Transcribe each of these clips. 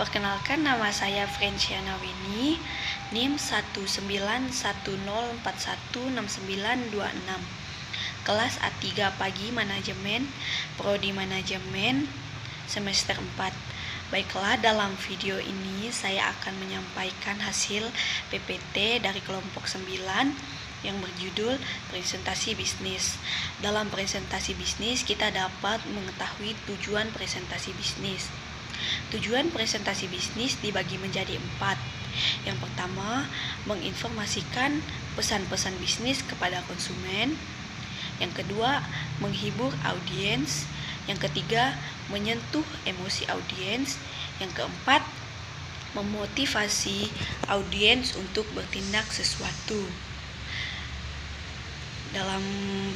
Perkenalkan, nama saya Franciana Winnie, NIM 19104169266. Kelas A3 Pagi Manajemen, Prodi Manajemen, semester 4. Baiklah, dalam video ini saya akan menyampaikan hasil PPT dari kelompok 9 yang berjudul presentasi bisnis. Dalam presentasi bisnis, kita dapat mengetahui tujuan presentasi bisnis. Tujuan presentasi bisnis dibagi menjadi 4. Yang pertama, menginformasikan pesan-pesan bisnis kepada konsumen. Yang kedua, menghibur audiens. Yang ketiga, menyentuh emosi audiens. Yang keempat, memotivasi audiens untuk bertindak sesuatu. Dalam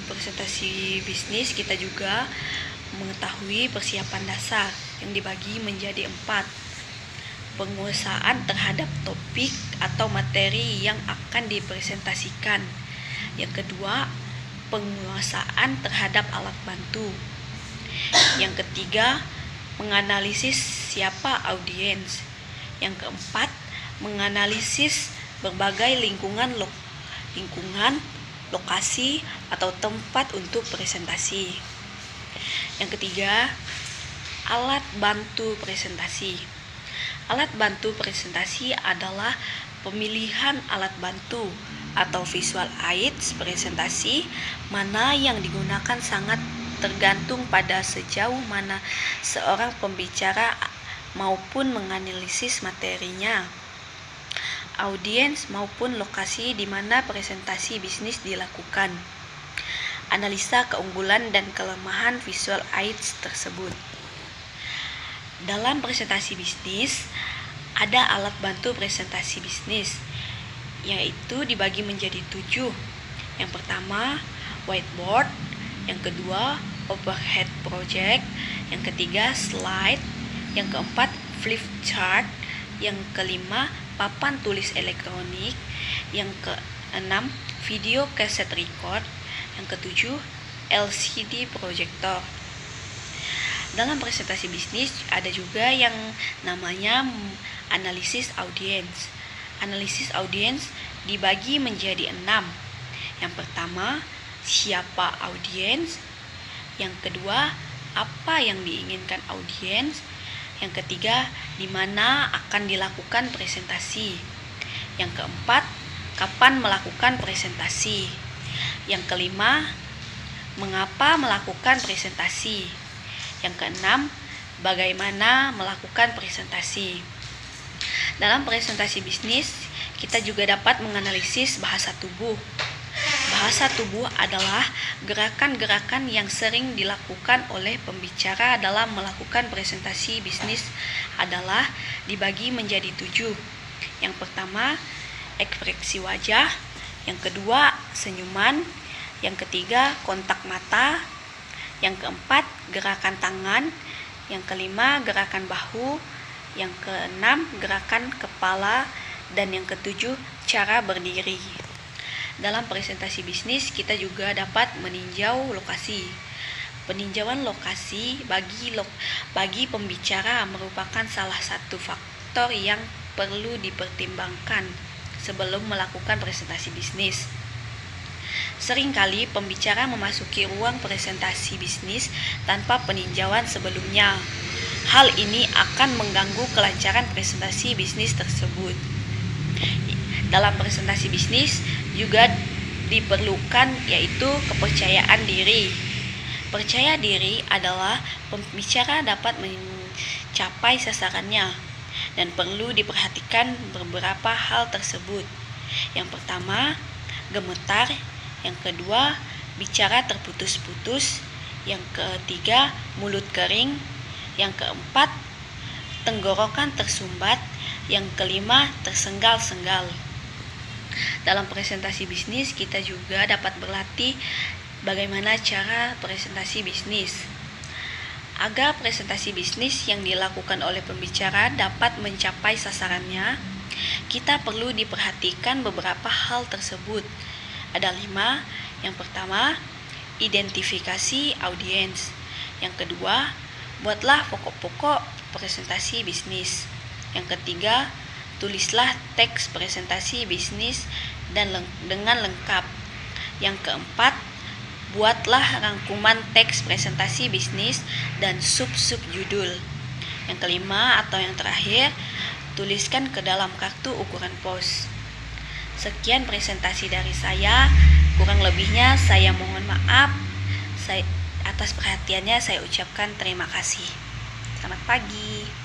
presentasi bisnis, kita juga mengetahui persiapan dasar yang dibagi menjadi 4. Penguasaan terhadap topik atau materi yang akan dipresentasikan. Yang kedua, penguasaan terhadap alat bantu. Yang ketiga, menganalisis siapa audiens. Yang keempat, menganalisis berbagai lingkungan, lokasi atau tempat untuk presentasi. Yang ketiga, alat bantu presentasi. Alat bantu presentasi adalah pemilihan alat bantu atau visual aids presentasi mana yang digunakan sangat tergantung pada sejauh mana seorang pembicara maupun menganalisis materinya, audiens maupun lokasi di mana presentasi bisnis dilakukan. Analisa keunggulan dan kelemahan visual aids tersebut. Dalam presentasi bisnis, ada alat bantu presentasi bisnis, yaitu dibagi menjadi 7. Yang pertama, whiteboard. Yang kedua, overhead project. Yang ketiga, slide. Yang keempat, flip chart. Yang kelima, papan tulis elektronik. Yang keenam, video cassette record. Yang ketujuh, LCD projector. Dalam presentasi bisnis ada juga yang namanya analisis audiens. Analisis audiens dibagi menjadi 6. Yang pertama, siapa audiens. Yang kedua, apa yang diinginkan audiens. Yang ketiga, di mana akan dilakukan presentasi. Yang keempat, kapan melakukan presentasi. Yang kelima, mengapa melakukan presentasi. Yang keenam, bagaimana melakukan presentasi. Dalam presentasi bisnis, kita juga dapat menganalisis bahasa tubuh. Bahasa tubuh adalah gerakan-gerakan yang sering dilakukan oleh pembicara dalam melakukan presentasi bisnis adalah dibagi menjadi 7. Yang pertama, ekspresi wajah. Yang kedua, senyuman. Yang ketiga, kontak mata. Yang keempat, gerakan tangan. Yang kelima, gerakan bahu. Yang keenam, gerakan kepala. Dan yang ketujuh, cara berdiri. Dalam presentasi bisnis, kita juga dapat meninjau lokasi. Peninjauan lokasi bagi pembicara merupakan salah satu faktor yang perlu dipertimbangkan sebelum melakukan presentasi bisnis. Seringkali pembicara memasuki ruang presentasi bisnis tanpa peninjauan sebelumnya. Hal ini akan mengganggu kelancaran presentasi bisnis tersebut. Dalam presentasi bisnis juga diperlukan yaitu kepercayaan diri. Percaya diri adalah pembicara dapat mencapai sasarannya dan perlu diperhatikan beberapa hal tersebut. Yang pertama, gemetar. Yang kedua, bicara terputus-putus. Yang ketiga, mulut kering. Yang keempat, tenggorokan tersumbat. Yang kelima, tersenggal-senggal. Dalam presentasi bisnis, kita juga dapat berlatih bagaimana cara presentasi bisnis. Agar presentasi bisnis yang dilakukan oleh pembicara dapat mencapai sasarannya, kita perlu diperhatikan beberapa hal tersebut. Ada 5. Yang pertama, identifikasi audiens. Yang kedua, buatlah pokok-pokok presentasi bisnis. Yang ketiga, tulislah teks presentasi bisnis dengan lengkap. Yang keempat, buatlah rangkuman teks presentasi bisnis dan sub-sub judul. Yang kelima atau yang terakhir, tuliskan ke dalam kartu ukuran pos. Sekian presentasi dari saya. Kurang lebihnya saya mohon maaf. Atas perhatiannya saya ucapkan terima kasih. Selamat pagi.